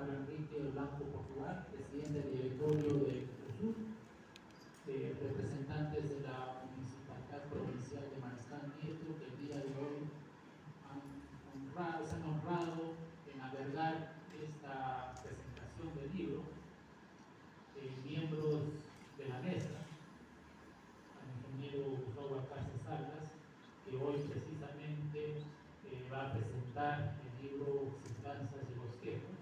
Pablo Enrique Blanco Portugal, presidente del directorio de Sur, representantes de la Municipalidad Provincial de Mariscal Nieto, que el día de hoy se han honrado en albergar esta presentación del libro, miembros de la mesa, al ingeniero Gustavo Alcácer Salas, que hoy precisamente va a presentar el libro Semblanzas y Bosquejos.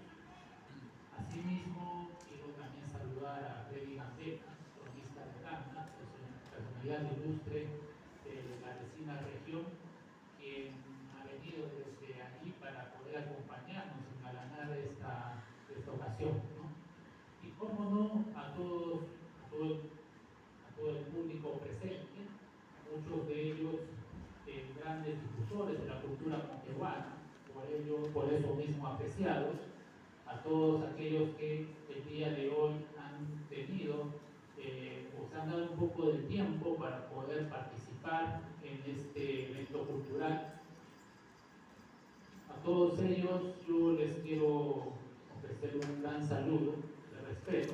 Asimismo, quiero también saludar a Freddy Gambetta, cronista de Tacna, personalidad ilustre de la vecina región, quien ha venido desde allí para poder acompañarnos en engalanar esta ocasión, ¿no? Y cómo no, a todo el público presente, muchos de ellos grandes difusores de la cultura moquegüana, por eso mismo apreciados, a todos aquellos que el día de hoy han tenido o se han dado un poco de tiempo para poder participar en este evento cultural. A todos ellos yo les quiero ofrecer un gran saludo de respeto,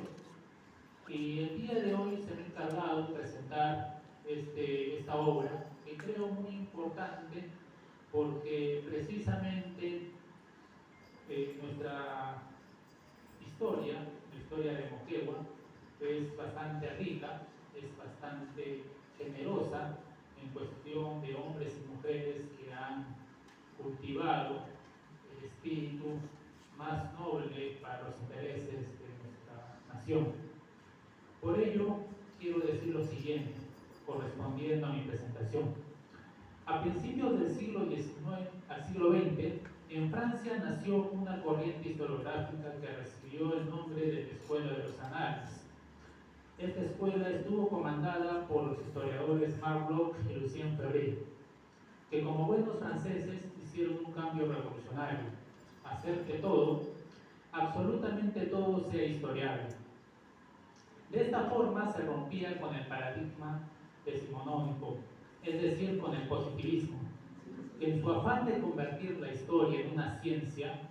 y el día de hoy se me ha encargado de presentar esta obra, que creo muy importante porque precisamente nuestra historia, la historia de Moquegua, es bastante rica, es bastante generosa en cuestión de hombres y mujeres que han cultivado el espíritu más noble para los intereses de nuestra nación. Por ello, quiero decir lo siguiente, correspondiendo a mi presentación. A principios del siglo XIX al siglo XX, en Francia nació una corriente historiográfica que recibió el nombre de la Escuela de los Anales. Esta escuela estuvo comandada por los historiadores Marc Bloch y Lucien Febvre, que como buenos franceses hicieron un cambio revolucionario: hacer que todo, absolutamente todo, sea historiable. De esta forma se rompía con el paradigma decimonónico, es decir, con el positivismo, que en su afán de convertir la historia en una ciencia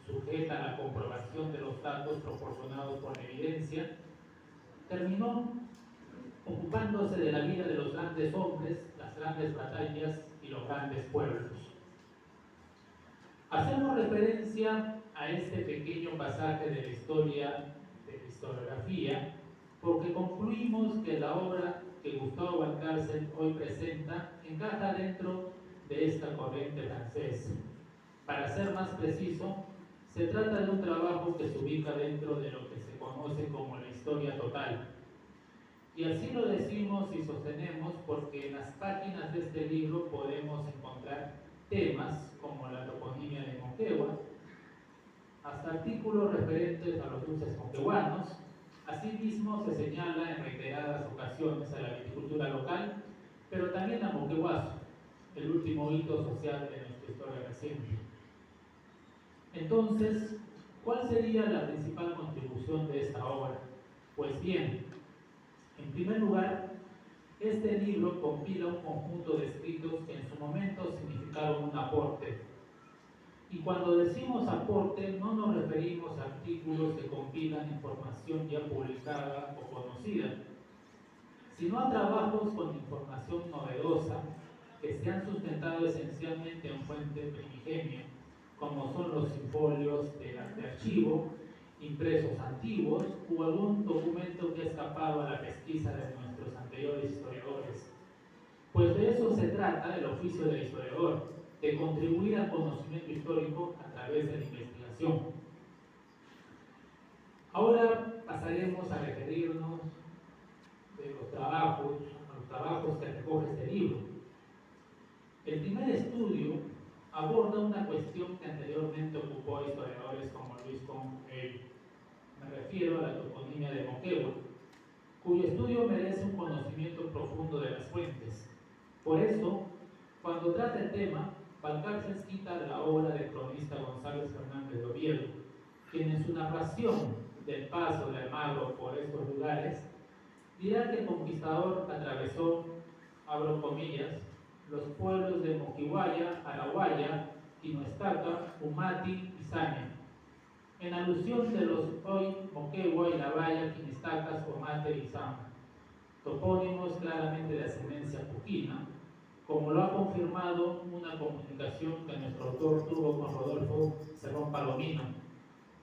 sujeta a la comprobación de los datos proporcionados por la evidencia, terminó ocupándose de la vida de los grandes hombres, las grandes batallas y los grandes pueblos. Hacemos referencia a este pequeño pasaje de la historia, de la historiografía, porque concluimos que la obra que Gustavo Valcárcel hoy presenta encaja dentro de esta corriente francesa. Para ser más preciso, se trata de un trabajo que se ubica dentro de lo que se conoce como la historia total. Y así lo decimos y sostenemos porque en las páginas de este libro podemos encontrar temas como la toponimia de Moquegua, hasta artículos referentes a los dulces moqueguanos. Asimismo, se señala en reiteradas ocasiones a la viticultura local, pero también a Moqueguazo, el último hito social de nuestra historia reciente. Entonces, ¿cuál sería la principal contribución de esta obra? Pues bien, en primer lugar, este libro compila un conjunto de escritos que en su momento significaron un aporte. Y cuando decimos aporte, no nos referimos a artículos que compilan información ya publicada o conocida, sino a trabajos con información novedosa que se han sustentado esencialmente en fuente primigenia, como son los infolios de archivo, impresos antiguos o algún documento que ha escapado a la pesquisa de nuestros anteriores historiadores. Pues de eso se trata el oficio del historiador, de contribuir al conocimiento histórico a través de la investigación. Ahora pasaremos a referirnos a los trabajos que recoge este libro. El primer estudio aborda una cuestión que anteriormente ocupó a historiadores como Luis Conel. Me refiero a la toponimia de Moquegua, cuyo estudio merece un conocimiento profundo de las fuentes. Por eso, cuando trata el tema, Valcárcel cita la obra del cronista González Fernández de Oviedo, quien en su narración del paso de Almagro por estos lugares dirá que el conquistador atravesó, abro comillas, los pueblos de Moquihuaya, Araguaya, Quinoestaca, Umati y Saña. en alusión de los hoy Moquegua y la Valla, Quinistacas o Mate y Zama, topónimos claramente de ascendencia puquina, como lo ha confirmado una comunicación que nuestro autor tuvo con Rodolfo Cerrón Palomino,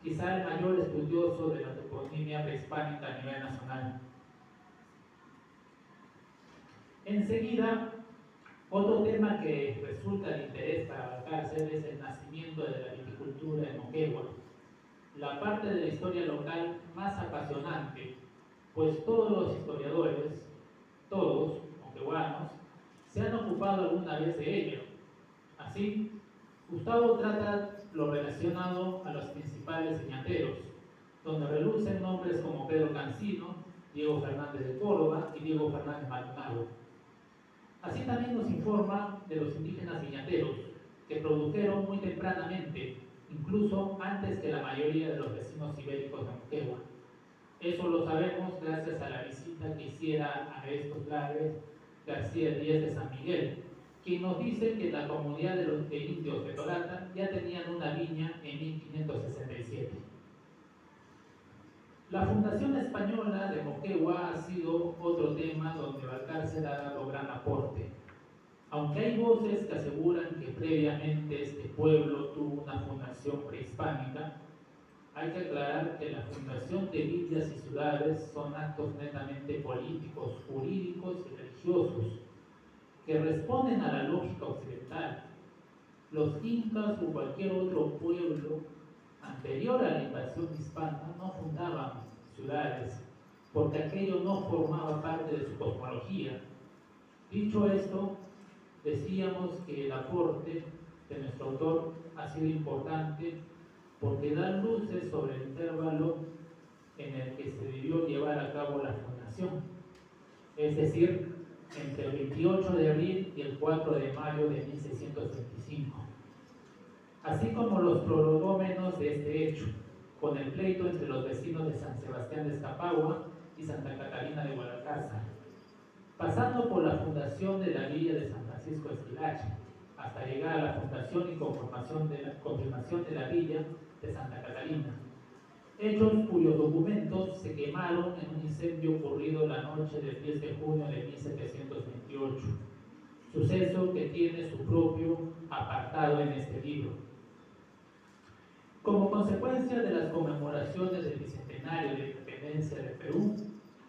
quizá el mayor estudioso de la toponimia prehispánica a nivel nacional. Enseguida, otro tema que resulta de interés para Valcárcel es el nacimiento de la viticultura en Moquegua, la parte de la historia local más apasionante, pues todos los historiadores, todos, moqueguanos, se han ocupado alguna vez de ello. Así, Gustavo trata lo relacionado a los principales viñateros, donde relucen nombres como Pedro Cancino, Diego Fernández de Córdoba y Diego Fernández Maldonado. Así también nos informa de los indígenas viñateros, que produjeron muy tempranamente, incluso antes que la mayoría de los vecinos ibéricos de Moquegua. Eso lo sabemos gracias a la visita que hiciera a estos lares García Díaz de San Miguel, quien nos dice que la comunidad de los indios de Tolata ya tenían una viña en 1567. La fundación española de Moquegua ha sido otro tema donde Valcárcel ha dado gran aporte. Aunque hay voces que aseguran que previamente este pueblo tuvo una fundación prehispánica, hay que aclarar que la fundación de villas y ciudades son actos netamente políticos, jurídicos y religiosos, que responden a la lógica occidental. Los incas o cualquier otro pueblo anterior a la invasión hispana no fundaban ciudades, porque aquello no formaba parte de su cosmología. Dicho esto, decíamos que el aporte de nuestro autor ha sido importante porque da luces sobre el intervalo en el que se debió llevar a cabo la fundación, es decir, entre el 28 de abril y el 4 de mayo de 1625, así como los prolegómenos de este hecho, con el pleito entre los vecinos de San Sebastián de Escapagua y Santa Catalina de Guadalcázar, pasando por la fundación de la villa de San Francisco Esquilache, hasta llegar a la fundación y confirmación de la villa de Santa Catalina, hechos cuyos documentos se quemaron en un incendio ocurrido la noche del 10 de junio de 1728, suceso que tiene su propio apartado en este libro. Como consecuencia de las conmemoraciones del bicentenario de la independencia de Perú,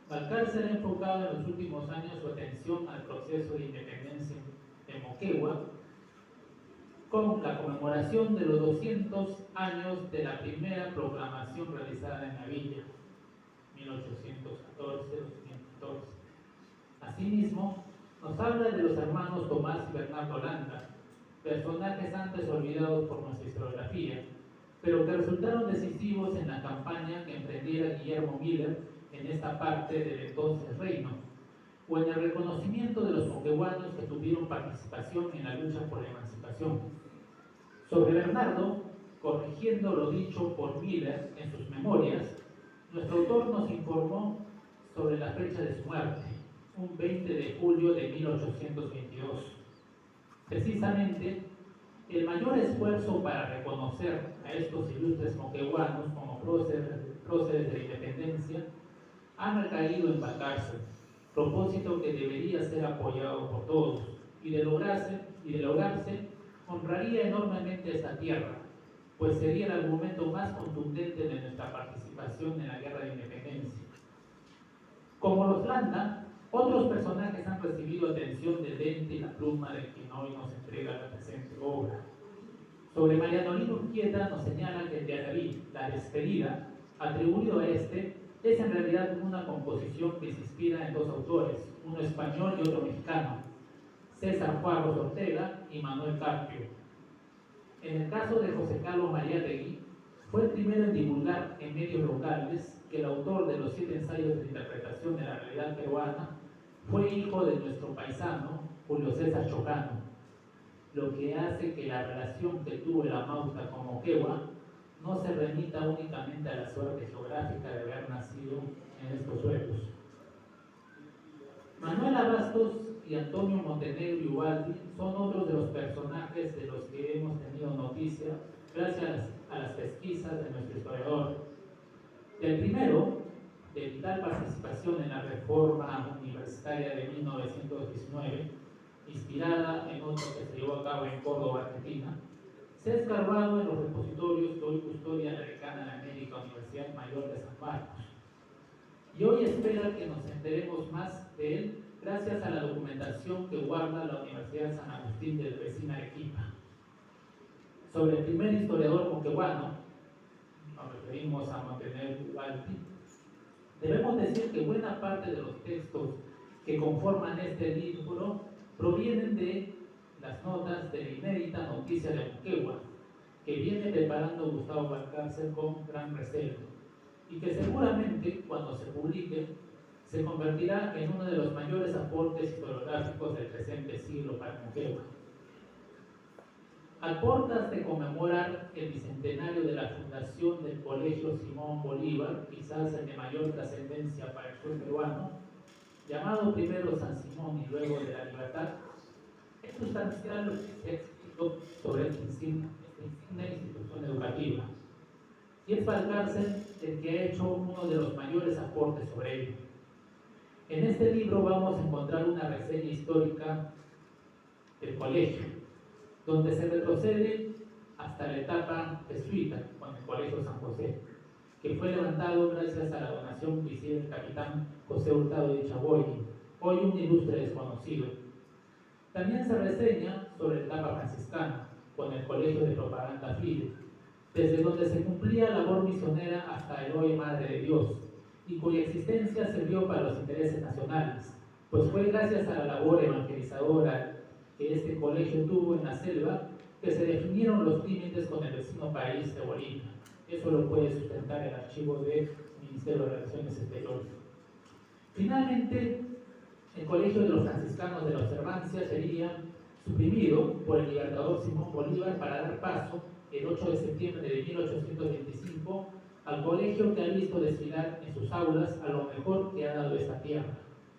Valcárcel ha enfocado en los últimos años su atención al proceso de independencia de Moquegua, con la conmemoración de los 200 años de la primera proclamación realizada en la villa, 1814-1814. Asimismo, nos habla de los hermanos Tomás y Bernardo Landa, personajes antes olvidados por nuestra historiografía, pero que resultaron decisivos en la campaña que emprendiera Guillermo Miller en esta parte del entonces reino, o en el reconocimiento de los moqueguanos que tuvieron participación en la lucha por la emancipación. Sobre Bernardo, corrigiendo lo dicho por Miller en sus memorias, nuestro autor nos informó sobre la fecha de su muerte, un 20 de julio de 1822. Precisamente, el mayor esfuerzo para reconocer a estos ilustres moqueguanos como próceres de la independencia ha recaído en Valcárcel, propósito que debería ser apoyado por todos, y de lograrse, honraría enormemente esta tierra, pues sería el argumento más contundente de nuestra participación en la guerra de independencia. Como los Landa, otros personajes han recibido atención del ente y la pluma de quien hoy nos entrega la presente obra. Sobre Marianolino Urquieta nos señala que el Yaraví, la despedida, atribuido a este, es en realidad una composición que se inspira en dos autores, uno español y otro mexicano, César Juárez Ortega y Manuel Carpio. En el caso de José Carlos Mariátegui, fue el primero en divulgar en medios locales que el autor de los 7 ensayos de interpretación de la realidad peruana fue hijo de nuestro paisano Julio César Chocano, lo que hace que la relación que tuvo el Amauta con Moquegua no se remita únicamente a la suerte geográfica de haber nacido en estos suelos. Manuel Abastos y Antonio Montenegro y Ubaldi son otros de los personajes de los que hemos tenido noticia gracias a las pesquisas pesquisas de nuestro historiador. El primero, de vital participación en la reforma universitaria de 1919, inspirada en otro que se llevó a cabo en Córdoba, Argentina, se ha escarbado en los repositorios que hoy custodia la decana de América, Universidad Mayor de San Marcos. Y hoy espera que nos enteremos más de él gracias a la documentación que guarda la Universidad San Agustín del vecino Arequipa. Sobre el primer historiador moqueguano, nos referimos a Montenegro Ubaldi, debemos decir que buena parte de los textos que conforman este libro provienen de las notas de la inédita Noticia de Moquegua, que viene preparando Gustavo Valcárcel con gran recelo, y que seguramente, cuando se publique, se convertirá en uno de los mayores aportes historiográficos del presente siglo para Moquegua. A portas de conmemorar el bicentenario de la fundación del Colegio Simón Bolívar, quizás el de mayor trascendencia para el sur peruano, llamado primero San Simón y luego de la Libertad, es sustancial lo que se ha escrito sobre esta insignia institución educativa. Y es Valcárcel el que ha hecho uno de los mayores aportes sobre ello. En este libro vamos a encontrar una reseña histórica del colegio, donde se retrocede hasta la etapa jesuita con el Colegio San José, que fue levantado gracias a la donación que hiciera el capitán José Hurtado de Chaboy, hoy un ilustre desconocido. También se reseña sobre la etapa franciscana, con el Colegio de Propaganda Fide, desde donde se cumplía labor misionera hasta el hoy Madre de Dios, y cuya existencia sirvió para los intereses nacionales, pues fue gracias a la labor evangelizadora que este colegio tuvo en la selva que se definieron los límites con el vecino país de Bolivia. Eso lo puede sustentar el archivo del Ministerio de Relaciones Exteriores. Finalmente, el Colegio de los Franciscanos de la Observancia sería suprimido por el libertador Simón Bolívar para dar paso, el 8 de septiembre de 1825, al colegio que ha visto desfilar en sus aulas a lo mejor que ha dado esta tierra,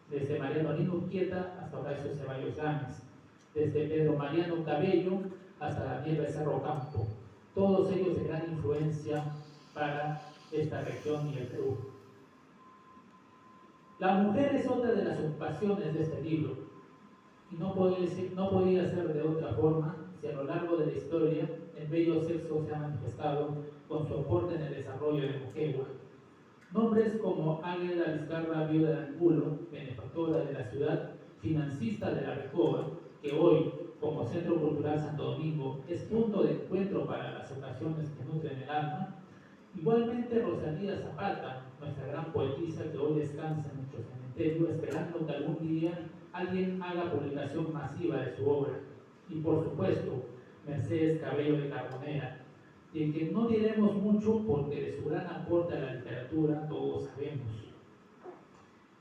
desde Mariano Lino Urquieta hasta Horacio Ceballos Gámez, desde Pedro Mariano Cabello hasta Daniel Becerro Campo, todos ellos de gran influencia para esta región y el Perú. La mujer es otra de las ocupaciones de este libro, y no podía ser de otra forma si a lo largo de la historia el bello sexo se ha manifestado con su aporte en el desarrollo de Moquegua. Nombres como Águeda Vizcarra, viuda de Angulo, benefactora de la ciudad, financista de la Recoba, que hoy, como Centro Cultural Santo Domingo, es punto de encuentro para las ocasiones que nutren el alma. Igualmente Rosalía Zapata, nuestra gran poetisa que hoy descansa en nuestro cementerio, esperando que algún día alguien haga publicación masiva de su obra. Y por supuesto, Mercedes Cabello de Carbonera, de quien no diremos mucho porque de su gran aporte a la literatura todos sabemos.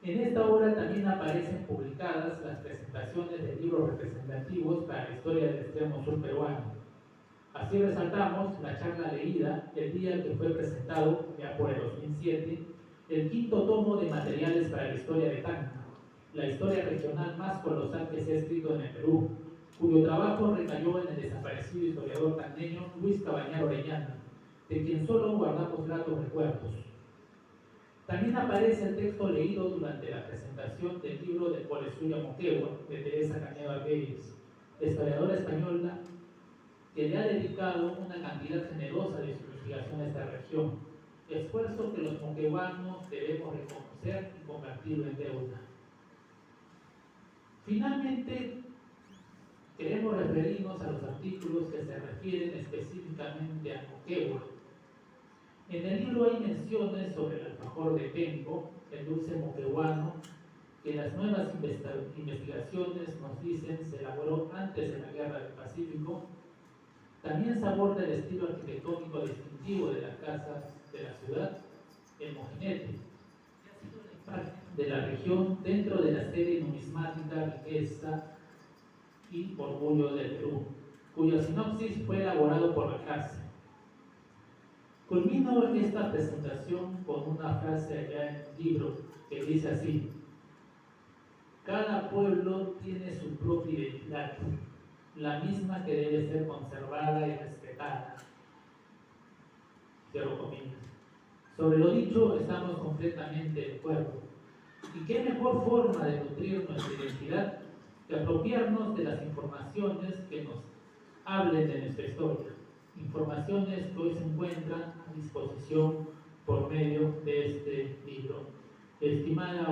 En esta obra también aparecen publicadas las presentaciones de libros representativos para la historia del extremo sur peruano. Así resaltamos la charla leída el día que fue presentado, ya por el 2007, el quinto tomo de materiales para la historia de Tacna, la historia regional más colosal que se ha escrito en el Perú, cuyo trabajo recayó en el desaparecido historiador tacneño Luis Cabañar Orellana, de quien solo guardamos gratos recuerdos. También aparece el texto leído durante la presentación del libro de Colesuya Moquegua, de Teresa Cañedo Arguelles, historiadora española que le ha dedicado una cantidad generosa de su investigación a esta región, esfuerzo que los moqueguanos debemos reconocer y convertirlo en deuda. Finalmente, queremos referirnos a los artículos que se refieren específicamente a Moquegua. En el libro hay menciones sobre el alfajor de Penco, el dulce moqueguano, que las nuevas investigaciones nos dicen se elaboró antes de la Guerra del Pacífico. También se aborda el estilo arquitectónico distintivo de las casas de la ciudad, el mojinete, que ha sido la imagen de la región dentro de la serie numismática Riqueza y Orgullo del Perú, cuya sinopsis fue elaborado por la cárcel. Culmino esta presentación con una frase allá en el libro que dice así: cada pueblo tiene su propia identidad, la misma que debe ser conservada y respetada. Cierro comillas. Sobre lo dicho, estamos completamente de acuerdo. ¿Y qué mejor forma de nutrir nuestra identidad que apropiarnos de las informaciones que nos hablen de nuestra historia? Informaciones que hoy se encuentran a disposición por medio de este libro. Estimada